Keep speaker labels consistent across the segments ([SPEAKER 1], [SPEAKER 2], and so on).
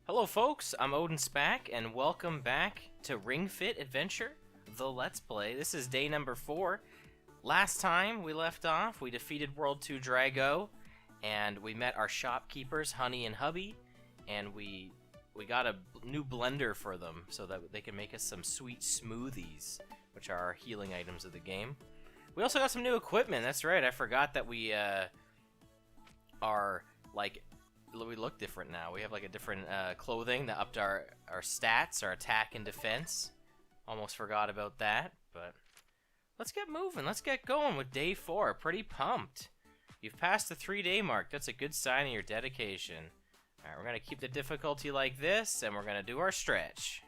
[SPEAKER 1] Hello folks, I'm OdinSpack, and welcome back to Ring Fit Adventure, the Let's Play. This is day number 4. Last time we left off, we defeated World 2 Drago, and we met our shopkeepers, Honey and Hubby, and we got a new blender for them so that they can make us some sweet smoothies, which are our healing items of the game. We also got some new equipment, that's right, I forgot that we we look different now. We have like a different clothing that upped our stats, our attack and defense. Almost forgot about that, but let's get moving. Let's get going with day 4. Pretty pumped. You've passed the 3-day mark. That's a good sign of your dedication. Alright, we're going to keep the difficulty like this, and we're going to do our stretch.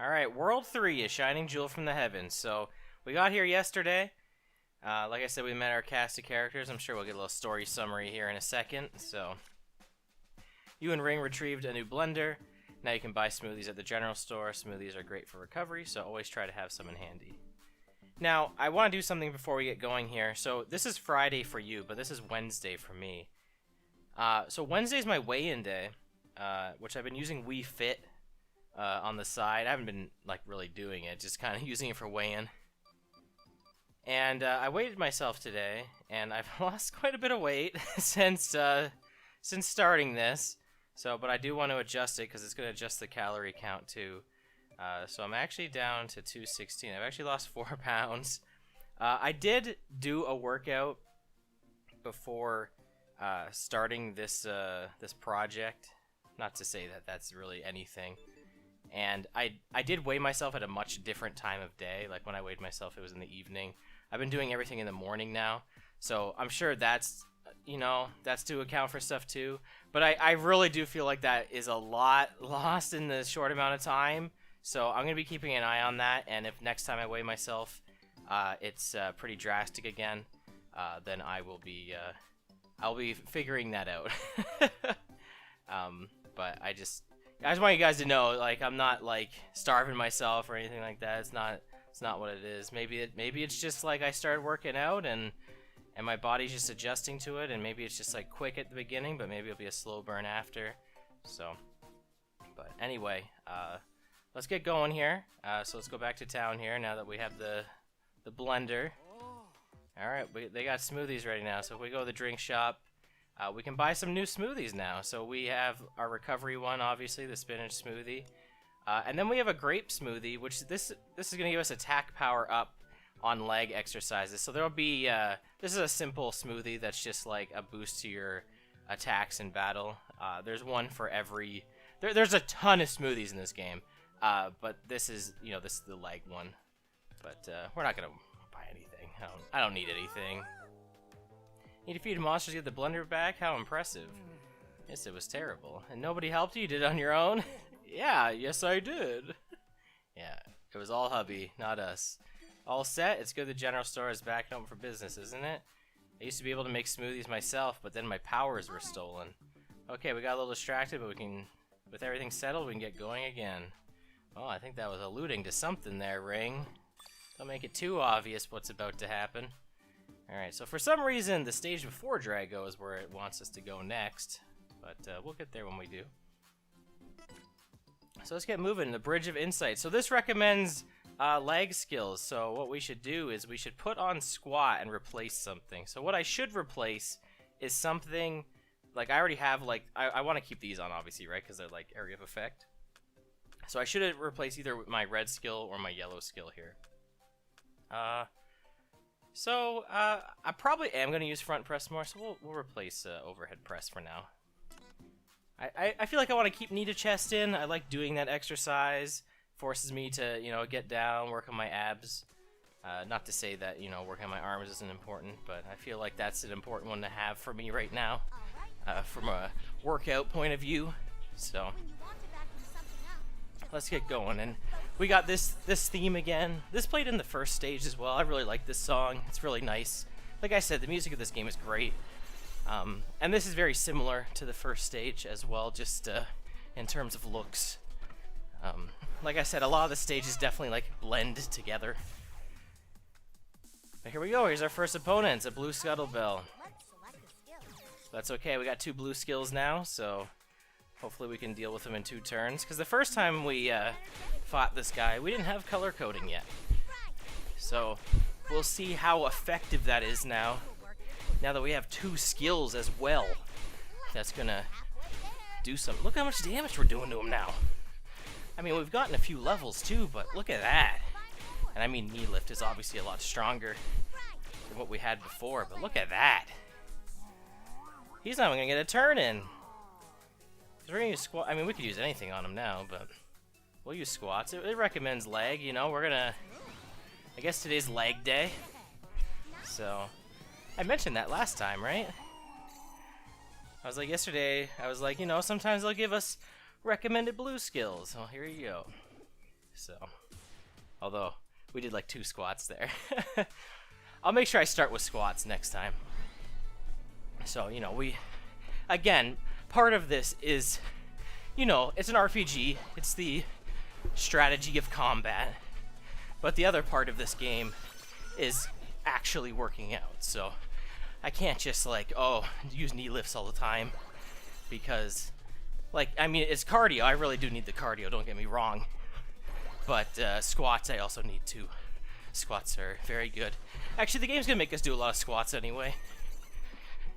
[SPEAKER 1] Alright, World 3 is Shining Jewel from the Heavens. So, we got here yesterday. Like I said, we met our cast of characters. I'm sure we'll get a little story summary here in a second. So, you and Ring retrieved a new blender. Now you can buy smoothies at the general store. Smoothies are great for recovery, so always try to have some in handy. Now, I want to do something before we get going here. So, this is Friday for you, but this is Wednesday for me. So, Wednesday is my weigh-in day, which I've been using Wii Fit on the side. I haven't been, like, really doing it, just kind of using it for weigh-in. And I weighed myself today, and I've lost quite a bit of weight since starting this. So, but I do want to adjust it because it's going to adjust the calorie count too. So I'm actually down to 216. I've actually lost 4 pounds. I did do a workout before starting this this project. Not to say that that's really anything. And I did weigh myself at a much different time of day. Like when I weighed myself, it was in the evening. I've been doing everything in the morning now. So I'm sure that's, you know, that's to account for stuff too. But I really do feel like that is a lot lost in the short amount of time. So I'm going to be keeping an eye on that. And if next time I weigh myself, it's pretty drastic again, then I'll be figuring that out. But I just want you guys to know, like, I'm not like starving myself or anything like that. It's not what it is. Maybe it's just like I started working out and my body's just adjusting to it, and maybe it's just like quick at the beginning, but maybe it'll be a slow burn after. So, but anyway, let's get going here. So let's go back to town here now that we have the blender. All right, they got smoothies ready now. So if we go to the drink shop, we can buy some new smoothies now. So we have our recovery one, obviously, the spinach smoothie. And then we have a grape smoothie, which this is going to give us attack power up on leg exercises. So there'll be, this is a simple smoothie that's just like a boost to your attacks in battle. There's one for every, there's a ton of smoothies in this game. But this is, you know, this is the leg one. But we're not going to buy anything. I don't need anything. You defeated monsters, get the blender back? How impressive. Yes, it was terrible. And nobody helped you? You did it on your own? Yeah, yes I did. Yeah, it was all Hubby, not us. All set? It's good the general store is back open for business, isn't it? I used to be able to make smoothies myself, but then my powers were stolen. Okay, we got a little distracted, but with everything settled, we can get going again. Oh, I think that was alluding to something there, Ring. Don't make it too obvious what's about to happen. Alright, so for some reason, the stage before Drago is where it wants us to go next. But we'll get there when we do. So let's get moving. The Bridge of Insight. So this recommends leg skills. So what we should do is we should put on squat and replace something. So what I should replace is something, like I already have, like, I want to keep these on obviously, right? Because they're like area of effect. So I should replace either my red skill or my yellow skill here. I probably am going to use front press more, so we'll replace overhead press for now. I feel like I want to keep knee to chest in. I like doing that exercise. Forces me to, you know, get down, work on my abs. Not to say that, you know, working on my arms isn't important, but I feel like that's an important one to have for me right now, from a workout point of view. So let's get going. And we got this theme again. This played in the first stage as well. I really like this song. It's really nice. Like I said, the music of this game is great. And this is very similar to the first stage as well, just in terms of looks. Like I said, a lot of the stages definitely like blend together. But here we go. Here's our first opponent. It's a blue Scuttlebell. That's okay. We got 2 blue skills now, so Hopefully we can deal with him in 2 turns, because the first time we fought this guy, we didn't have color coding yet. So we'll see how effective that is now that we have 2 skills as well. That's gonna do some. Look how much damage we're doing to him now. I mean, we've gotten a few levels too, but look at that. And I mean, knee lift is obviously a lot stronger than what we had before, but look at that. He's not even gonna get a turn in. We're gonna use squat. I mean, we could use anything on him now, but we'll use squats. It recommends leg, you know. We're gonna. I guess today's leg day. So, I mentioned that last time, right? I was like, yesterday, I was like, you know, sometimes they'll give us recommended blue skills. Well, here you go. So, although, we did like 2 squats there. I'll make sure I start with squats next time. So, you know, again, part of this is, you know, it's an RPG. It's the strategy of combat. But the other part of this game is actually working out. So, I can't just like, oh, use knee lifts all the time, because, like, I mean, it's cardio. I really do need the cardio, don't get me wrong. But squats, I also need too. Squats are very good. Actually, the game's gonna make us do a lot of squats anyway.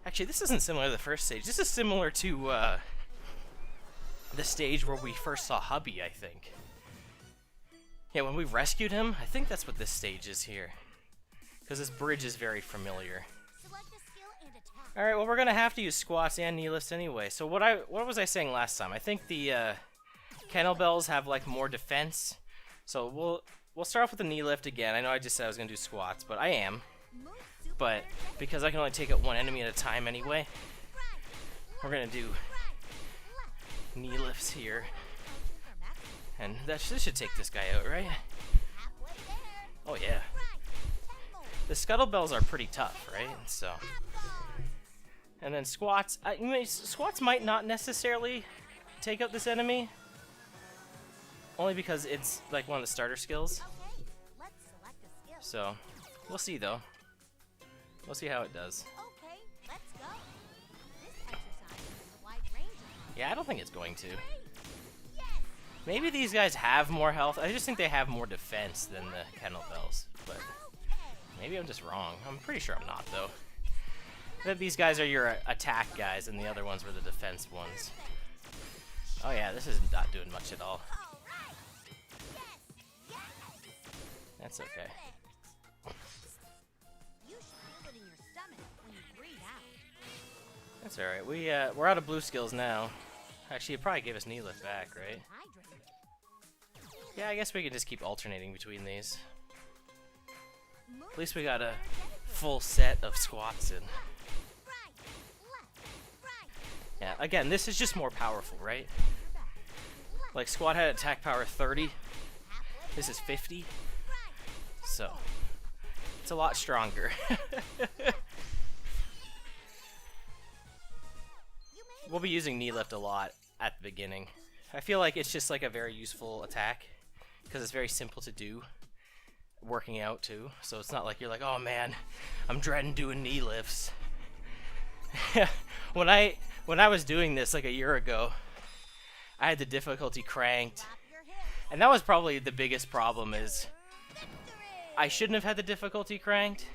[SPEAKER 1] Actually, this isn't similar to the first stage. This is similar to the stage where we first saw Hubby, I think. Yeah, when we rescued him, I think that's what this stage is here. Because this bridge is very familiar. Alright, well, we're going to have to use squats and knee lifts anyway. So what was I saying last time? I think the kettlebells have, like, more defense. So we'll start off with the knee lift again. I know I just said I was going to do squats, but I am. But because I can only take out 1 enemy at a time anyway, we're going to do knee lifts here. And this should take this guy out, right? Oh, yeah. The scuttlebells are pretty tough, right? So... And then squats. Squats might not necessarily take out this enemy, only because it's like one of the starter skills. So we'll see though. We'll see how it does. Yeah, I don't think it's going to. Maybe these guys have more health. I just think they have more defense than the kettlebells, but maybe I'm just wrong. I'm pretty sure I'm not though. That these guys are your attack guys, and the other ones were the defense ones. Oh yeah, this is not doing much at all. That's okay. That's alright. We're out of blue skills now. Actually, it probably gave us knee lift back, right? Yeah, I guess we can just keep alternating between these. At least we got a full set of squats in. Yeah, again, this is just more powerful, right? Like, squat had attack power 30. This is 50. So, it's a lot stronger. We'll be using knee lift a lot at the beginning. I feel like it's just like a very useful attack, because it's very simple to do. Working out, too. So it's not like you're like, oh man, I'm dreading doing knee lifts. When I was doing this like a year ago, I had the difficulty cranked, and that was probably the biggest problem. Is I shouldn't have had the difficulty cranked,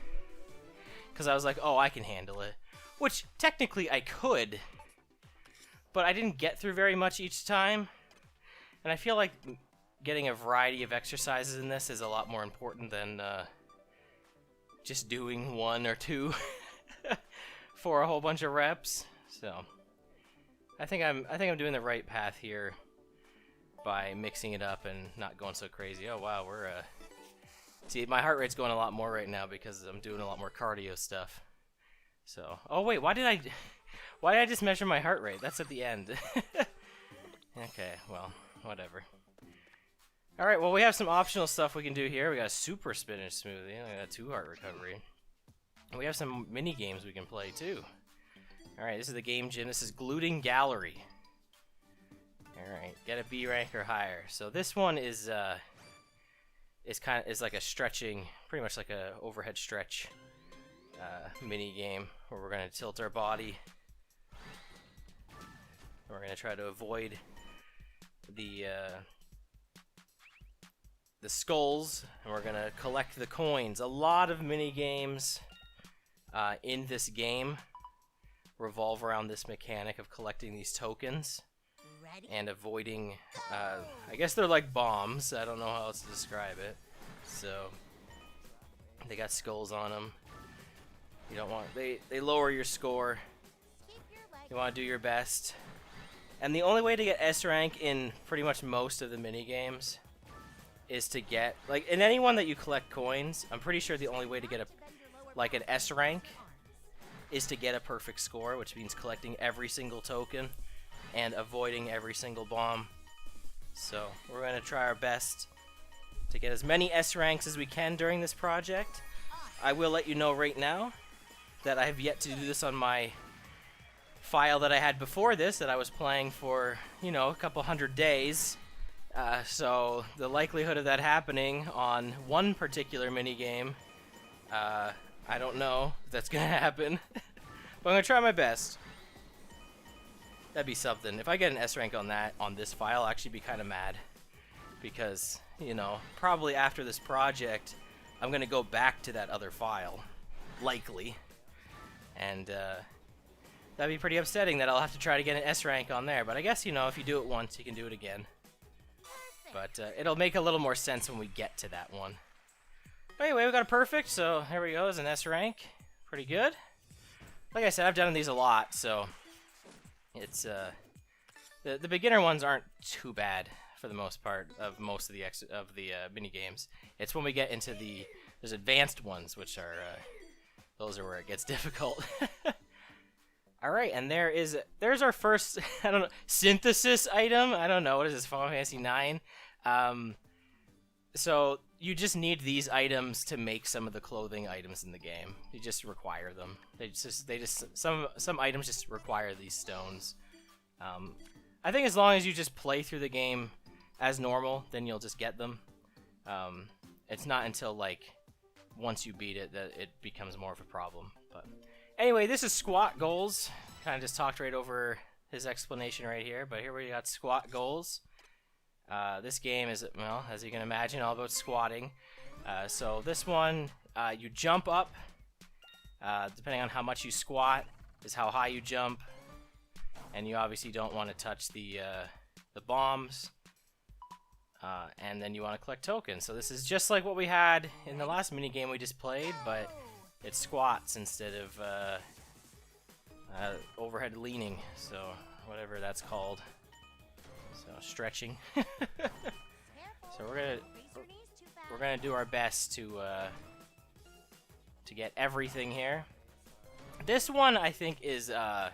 [SPEAKER 1] because I was like, oh, I can handle it, which technically I could, but I didn't get through very much each time, and I feel like getting a variety of exercises in this is a lot more important than just doing 1 or 2 for a whole bunch of reps. So I think I'm doing the right path here by mixing it up and not going so crazy. Oh wow, we're see, my heart rate's going a lot more right now because I'm doing a lot more cardio stuff. So, oh wait, why did I just measure my heart rate? That's at the end. Okay, well, whatever. Alright, well, we have some optional stuff we can do here. We got a super spinach smoothie. I got 2 heart recovery. And we have some mini games we can play too. Alright, this is the game gym. This is Gluting Gallery. Alright, get a B rank or higher. So this one is like a stretching, pretty much like a overhead stretch mini game where we're gonna tilt our body We're gonna try to avoid the skulls, and we're gonna collect the coins. A lot of mini games in this game revolve around this mechanic of collecting these tokens and avoiding, I guess they're like bombs. I don't know how else to describe it. So they got skulls on them. You don't want, they lower your score. You want to do your best. And the only way to get S rank in pretty much most of the mini games is to get, like, in any one that you collect coins, I'm pretty sure the only way to get an S rank is to get a perfect score, which means collecting every single token and avoiding every single bomb. So we're going to try our best to get as many S ranks as we can during this project. I will let you know right now that I have yet to do this on my file that I had before this, that I was playing for, you know, a couple hundred days. So the likelihood of that happening on one particular minigame, I don't know if that's gonna happen. But I'm gonna try my best. That'd be something. If I get an S rank on this file, I'll actually be kind of mad. Because, you know, probably after this project, I'm gonna go back to that other file. Likely. And, that'd be pretty upsetting that I'll have to try to get an S rank on there. But I guess, you know, if you do it once, you can do it again. But it'll make a little more sense when we get to that one. But anyway, we got a perfect, so here we go, as an S rank. Pretty good. Like I said, I've done these a lot, so it's the beginner ones aren't too bad for the most part of most of the mini games. It's when we get into there's advanced ones, which are those are where it gets difficult. All right, and there's our first, I don't know, synthesis item. I don't know, what is this, Final Fantasy 9? So you just need these items to make some of the clothing items in the game. You just require them. Some items just require these stones. I think as long as you just play through the game as normal, then you'll just get them. It's not until like once you beat it that it becomes more of a problem. But anyway, this is squat goals. Kind of just talked right over his explanation right here, but here we got squat goals. This game is, well, as you can imagine, all about squatting. So this one, you jump up. Depending on how much you squat is how high you jump. And you obviously don't want to touch the bombs. And then you want to collect tokens. So this is just like what we had in the last mini game we just played, but it's squats instead of overhead leaning, so whatever that's called. So stretching. So we're gonna do our best to get everything here. This one I think is a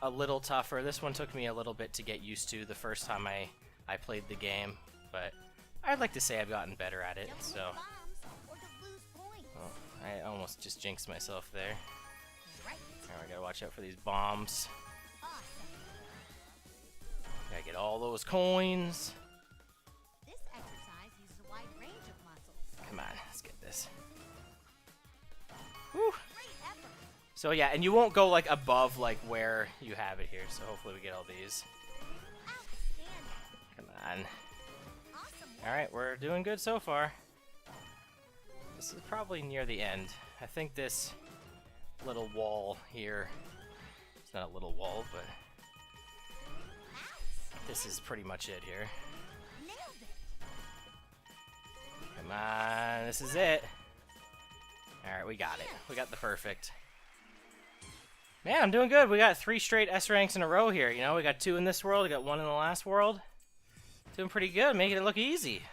[SPEAKER 1] little tougher. This one took me a little bit to get used to the first time I played the game, but I'd like to say I've gotten better at it. So I almost just jinxed myself there. Alright, I gotta watch out for these bombs. Gotta get all those coins.
[SPEAKER 2] This exercise uses a wide range of muscles.
[SPEAKER 1] Come on, let's get this. Woo. So yeah, and you won't go like above like where you have it here, so hopefully we get all these. Come on. Alright, we're doing good so far. This is probably near the end. I think this little wall here, it's not a little wall, but this is pretty much it here. Come on, this is it. Alright, we got it. We got the perfect. Man, I'm doing good. We got 3 straight S ranks in a row here. You know, we got 2 in this world, we got 1 in the last world. Doing pretty good, making it look easy.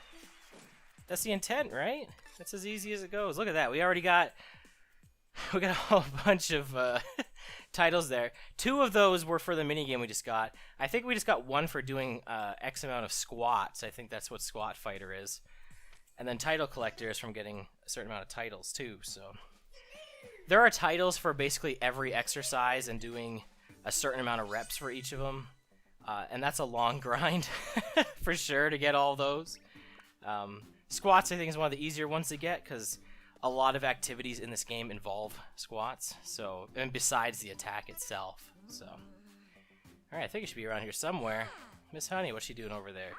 [SPEAKER 1] That's the intent, right? That's as easy as it goes. Look at that. We got a whole bunch of titles there. 2 of those were for the minigame we just got. I think we just got 1 for doing X amount of squats. I think that's what Squat Fighter is. And then title collector is from getting a certain amount of titles too. So there are titles for basically every exercise and doing a certain amount of reps for each of them. And that's a long grind for sure to get all those. Squats I think is one of the easier ones to get because a lot of activities in this game involve squats. So, and besides the attack itself. So Alright, I think it should be around here somewhere. Miss Honey, what's she doing over there?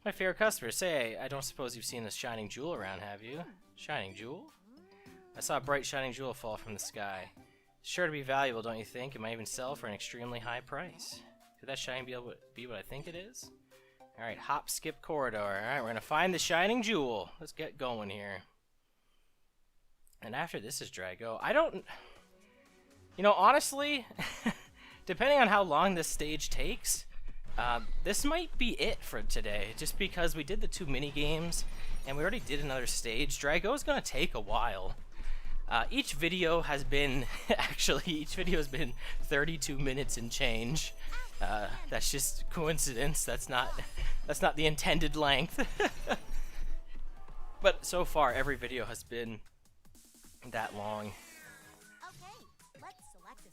[SPEAKER 1] My favorite customer, say, I don't suppose you've seen this shining jewel around, have you? Shining jewel? I saw a bright shining jewel fall from the sky. It's sure to be valuable, don't you think? It might even sell for an extremely high price. Could that shine be what I think it is? Alright, Hopskip corridor. Alright, we're gonna find the shining jewel. Let's get going here. And after this is Drago. I don't... You know, honestly, depending on how long this stage takes, this might be it for today. Just because we did the 2 mini games and we already did another stage. Drago's gonna take a while. Each video has been, actually, each video has been 32 minutes and change. That's just coincidence. That's not the intended length. But so far, every video has been that long.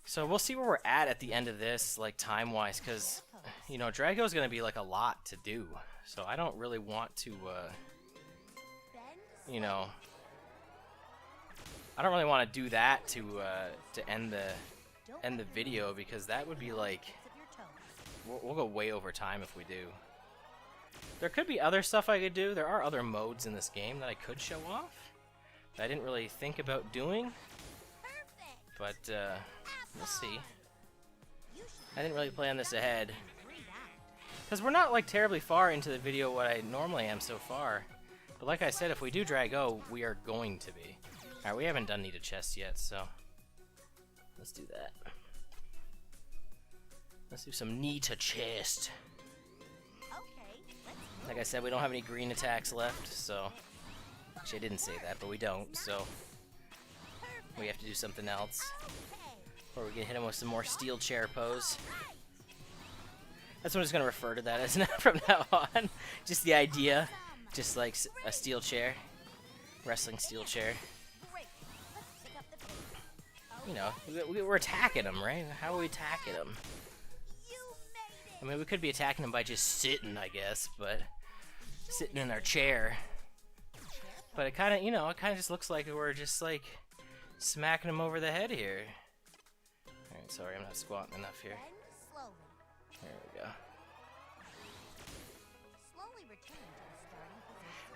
[SPEAKER 1] So we'll see where we're at the end of this, like time-wise, because, you know, Drago's gonna be like a lot to do. So I don't really want to, you know, I don't really want to do that to end the video, because that would be like, we'll go way over time if we do. There could be other stuff I could do. There are other modes in this game that I could show off that I didn't really think about doing, but we'll see. I didn't really plan this ahead, because we're not like terribly far into the video what I normally am so far. But like I said, if we do Drago, we are going to be. Alright, we haven't done Need a Chest yet, so let's do that. Let's do some Need a Chest. Like I said, we don't have any green attacks left, so... Actually, I didn't say that, but we don't, so... We have to do something else. Or we can hit him with some more steel chair pose. That's what I'm just going to refer to that as from now on. Just the idea. Just like a steel chair. Wrestling steel chair. You know, we're attacking him, right? How are we attacking him? I mean, we could be attacking him by just sitting, I guess, but... Sitting in our chair. But it kind of, you know, it kind of just looks like we're just, like, smacking him over the head here. Alright, sorry, I'm not squatting enough here. There we go.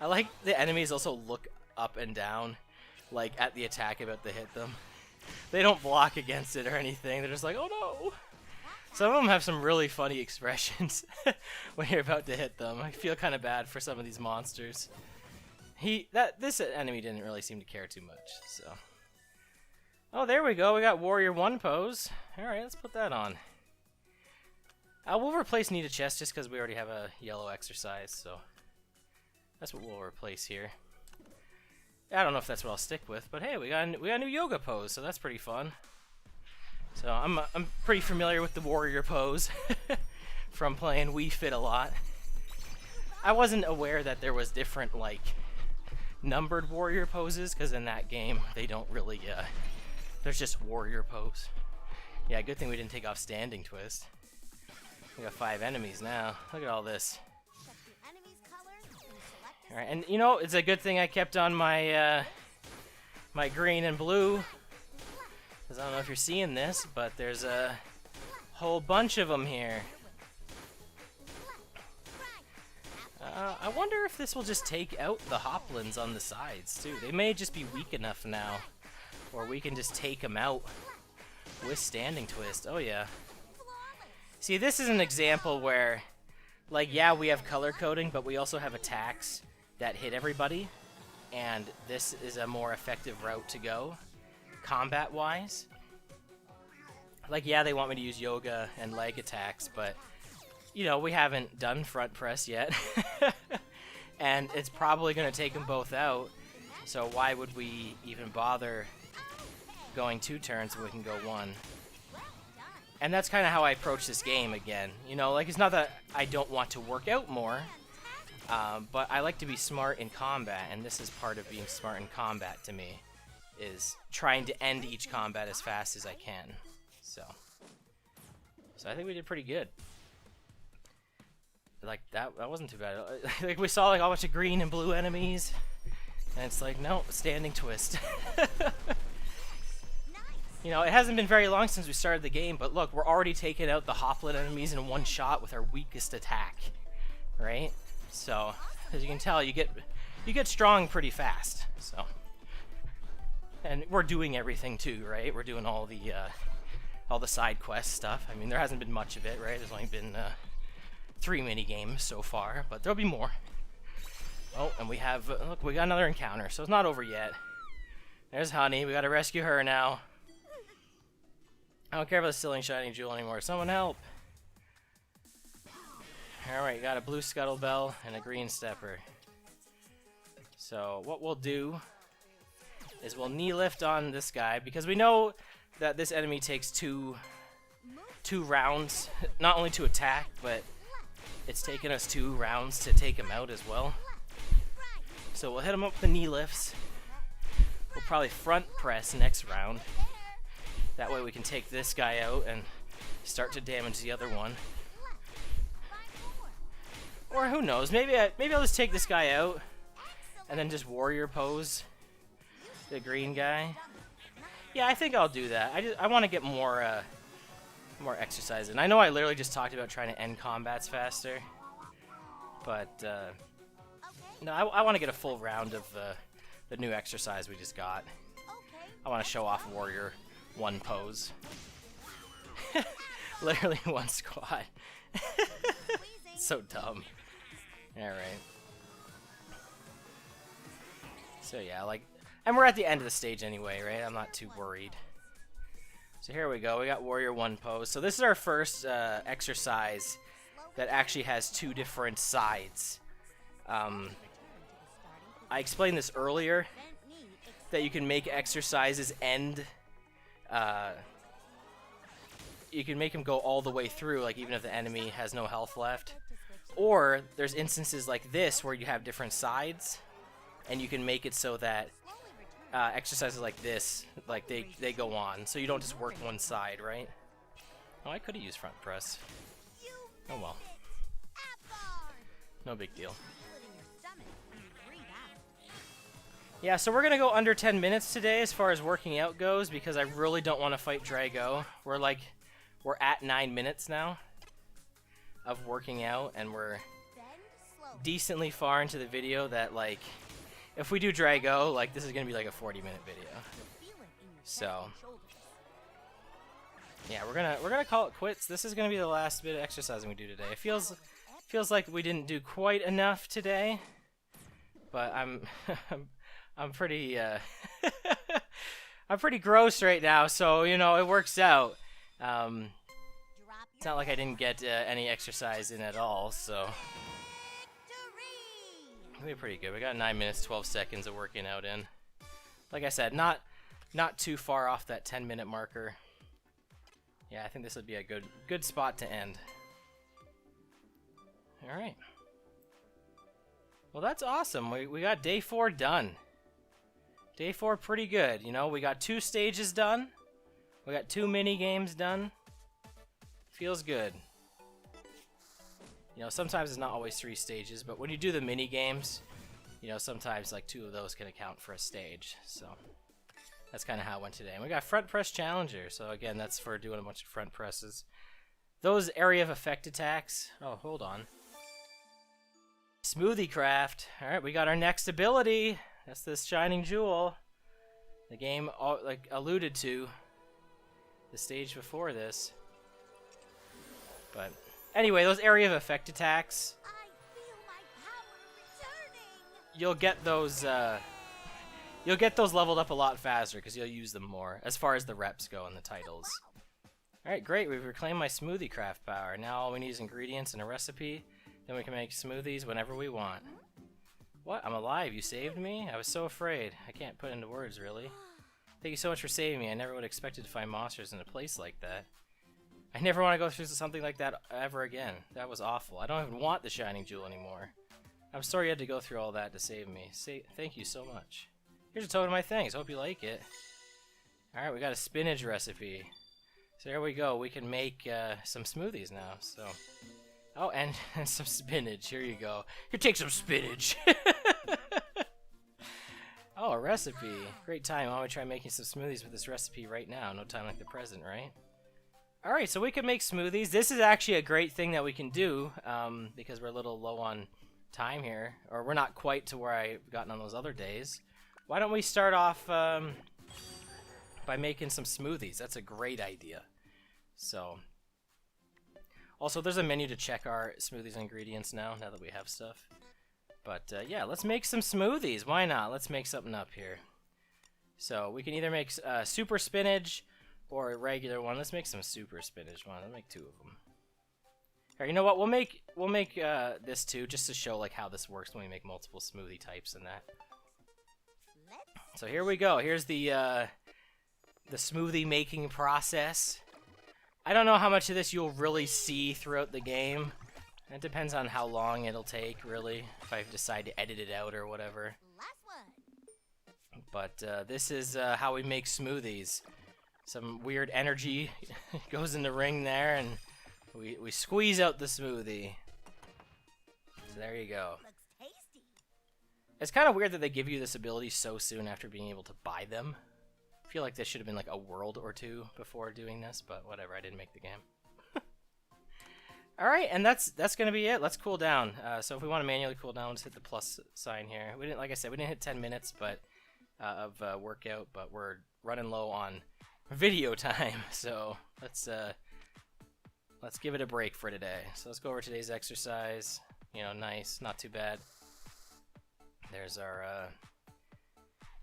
[SPEAKER 1] I like the enemies also look up and down, like, at the attack about to hit them. They don't block against it or anything. They're just like, oh no! Some of them have some really funny expressions when you're about to hit them. I feel kind of bad for some of these monsters. This enemy didn't really seem to care too much, so... Oh, there we go. We got Warrior 1 pose. Alright, let's put that on. We'll replace Need a Chest just because we already have a yellow exercise, so... That's what we'll replace here. I don't know if that's what I'll stick with, but hey, we got a new yoga pose, so that's pretty fun. So I'm pretty familiar with the warrior pose from playing Wii Fit a lot. I wasn't aware that there was different like numbered warrior poses, because in that game they don't really. There's just warrior pose. Yeah, good thing we didn't take off standing twist. We got 5 enemies now. Look at all this. All right, and you know it's a good thing I kept on my my green and blue. Because I don't know if you're seeing this, but there's a whole bunch of them here. I wonder if this will just take out the hoplins on the sides, too. They may just be weak enough now. Or we can just take them out with standing twist. Oh, yeah. See, this is an example where, like, yeah, we have color coding, but we also have attacks that hit everybody. And this is a more effective route to go. Combat-wise, like, yeah, they want me to use yoga and leg attacks, but, you know, we haven't done front press yet, and it's probably going to take them both out, so why would we even bother going 2 turns when we can go 1? And that's kind of how I approach this game again, you know, like, it's not that I don't want to work out more, but I like to be smart in combat, and this is part of being smart in combat to me. Is trying to end each combat as fast as I can. So I think we did pretty good. Like, that wasn't too bad. Like, we saw like a bunch of green and blue enemies, and it's like, no, standing twist. You know, it hasn't been very long since we started the game, but look, we're already taking out the Hoplet enemies in one shot with our weakest attack, right? So, as you can tell, you get strong pretty fast. So, and we're doing everything too, right? We're doing all the side quest stuff. I mean, there hasn't been much of it, right? There's only been 3 mini games so far, but there'll be more. Oh, and we have look, we got another encounter, so it's not over yet. There's Honey. We gotta rescue her now. I don't care about the Stealing Shining Jewel anymore. Someone help! Alright, got a blue Scuttlebell and a green Stepper. So, what we'll do is we'll knee lift on this guy, because we know that this enemy takes two rounds, not only to attack, but it's taken us 2 rounds to take him out as well. So we'll hit him up with the knee lifts. We'll probably front press next round. That way we can take this guy out and start to damage the other one. Or who knows, maybe I'll just take this guy out and then just warrior pose the green guy. Yeah, I think I'll do that. I want to get more exercise in. I know I literally just talked about trying to end combats faster, but no, I want to get a full round of the new exercise we just got. I want to show off warrior 1 pose. Literally 1 squad. So dumb. Alright. So yeah, like, and we're at the end of the stage anyway, right? I'm not too worried. So here we go, we got warrior 1 pose. So this is our first exercise that actually has 2 different sides. I explained this earlier, that you can make exercises end, you can make them go all the way through, like even if the enemy has no health left. Or there's instances like this where you have different sides, and you can make it so that exercises like this, like they go on, so you don't just work one side, right? Oh, I could have used front press. Oh well. No big deal. Yeah, so we're gonna go under 10 minutes today as far as working out goes, because I really don't want to fight Drago. We're at 9 minutes now of working out, and we're decently far into the video that, like, if we do Drago, like, this is gonna be like a 40-minute video. So yeah, we're gonna call it quits. This is gonna be the last bit of exercising we do today. It feels like we didn't do quite enough today, but I'm pretty I'm pretty gross right now, so you know it works out. It's not like I didn't get any exercise in at all, so it'll be pretty good. We got 9 minutes 12 seconds of working out in. Like I said, not too far off that 10-minute marker. Yeah, I think this would be a good spot to end. All right. Well, that's awesome. We got day 4 done. Day 4 pretty good. You know, we got 2 stages done. We got 2 mini games done. Feels good. You know, sometimes it's not always 3 stages, but when you do the mini games, you know, sometimes like 2 of those can account for a stage. So that's kind of how it went today. And we got front press challenger. So again, that's for doing a bunch of front presses. Those area of effect attacks. Oh, hold on. Smoothiecraft. All right, we got our next ability. That's this shining jewel. The game like alluded to the stage before this. But anyway, those area of effect attacks.
[SPEAKER 2] I feel my power returning.
[SPEAKER 1] You'll get those leveled up a lot faster because you'll use them more as far as the reps go in the titles. All right, great. We've reclaimed my Smoothiecraft power. Now all we need is ingredients and a recipe. Then we can make smoothies whenever we want. What? I'm alive. You saved me? I was so afraid. I can't put into words, really. Thank you so much for saving me. I never would have expected to find monsters in a place like that. I never want to go through something like that ever again. That was awful. I don't even want the shining jewel anymore. I'm sorry you had to go through all that to save me. Thank you so much. Here's a token of my thanks. Hope you like it. Alright, we got a spinach recipe. So there we go. We can make some smoothies now. So, oh, and some spinach. Here you go. Here, take some spinach. Oh, a recipe. Great time. I want to try making some smoothies with this recipe right now. No time like the present, right? Alright, so we can make smoothies. This is actually a great thing that we can do because we're a little low on time here. Or we're not quite to where I've gotten on those other days. Why don't we start off by making some smoothies? That's a great idea. So, also there's a menu to check our smoothies ingredients now that we have stuff. But yeah, let's make some smoothies. Why not? Let's make something up here. So we can either make super spinach or a regular one. Let's make some super spinach one. Let's make 2 of them. Alright, you know what? We'll make this too, just to show like how this works when we make multiple smoothie types and that. So here we go. Here's the smoothie making process. I don't know how much of this you'll really see throughout the game. It depends on how long it'll take, really, if I decide to edit it out or whatever. But this is how we make smoothies. Some weird energy goes in the ring there, and we squeeze out the smoothie. So there you go. It's kind of weird that they give you this ability so soon after being able to buy them. I feel like this should have been like a world or 2 before doing this, but whatever, I didn't make the game. Alright, and that's going to be it. Let's cool down. So if we want to manually cool down, let's hit the plus sign here. We didn't, like I said, we didn't hit 10 minutes of workout, but we're running low on video time. So let's give it a break for today. So let's go over today's exercise. You know, nice, not too bad. There's our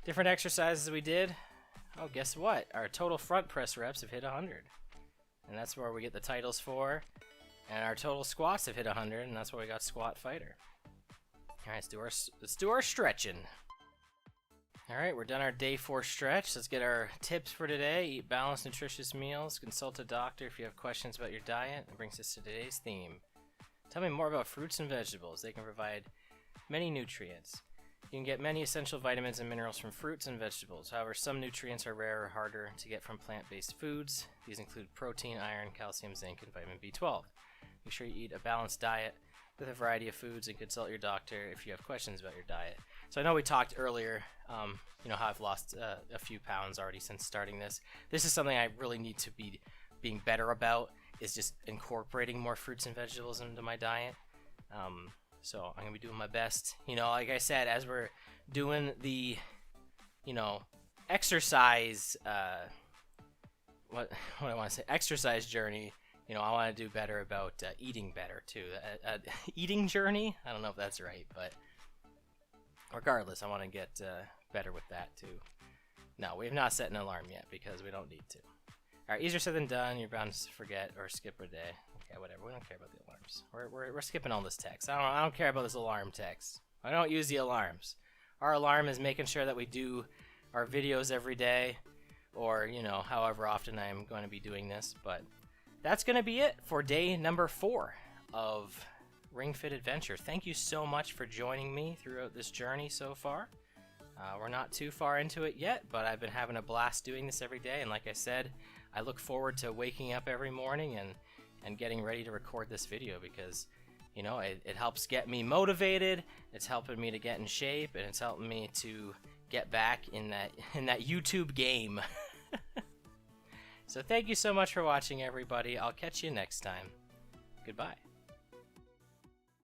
[SPEAKER 1] different exercises we did. Oh, guess what? Our total front press reps have hit 100. And that's where we get the titles for. And our total squats have hit 100, and that's why we got Squat Fighter. Alright, let's do our stretching. Alright, we're done our day 4 stretch. Let's get our tips for today. Eat balanced, nutritious meals. Consult a doctor if you have questions about your diet. That brings us to today's theme. Tell me more about fruits and vegetables. They can provide many nutrients. You can get many essential vitamins and minerals from fruits and vegetables. However, some nutrients are rare or harder to get from plant-based foods. These include protein, iron, calcium, zinc, and vitamin B12. Make sure you eat a balanced diet with a variety of foods and consult your doctor if you have questions about your diet. So I know we talked earlier, you know, how I've lost a few pounds already since starting this. This is something I really need to be being better about, is just incorporating more fruits and vegetables into my diet. So I'm going to be doing my best. You know, like I said, as we're doing the, you know, exercise, what do I want to say? Exercise journey. You know, I want to do better about eating better, too. Eating journey? I don't know if that's right, but regardless, I want to get better with that, too. No, we have not set an alarm yet because we don't need to. All right, easier said than done. You're bound to forget or skip a day. Okay, whatever. We don't care about the alarms. We're skipping all this text. I don't care about this alarm text. I don't use the alarms. Our alarm is making sure that we do our videos every day, or, you know, however often I'm going to be doing this, but that's going to be it for day number 4 of Ring Fit Adventure. Thank you so much for joining me throughout this journey so far. We're not too far into it yet, but I've been having a blast doing this every day, and like I said, I look forward to waking up every morning and getting ready to record this video because, you know, it helps get me motivated, it's helping me to get in shape, and it's helping me to get back in that YouTube game. So thank you so much for watching, everybody. I'll catch you next time. Goodbye.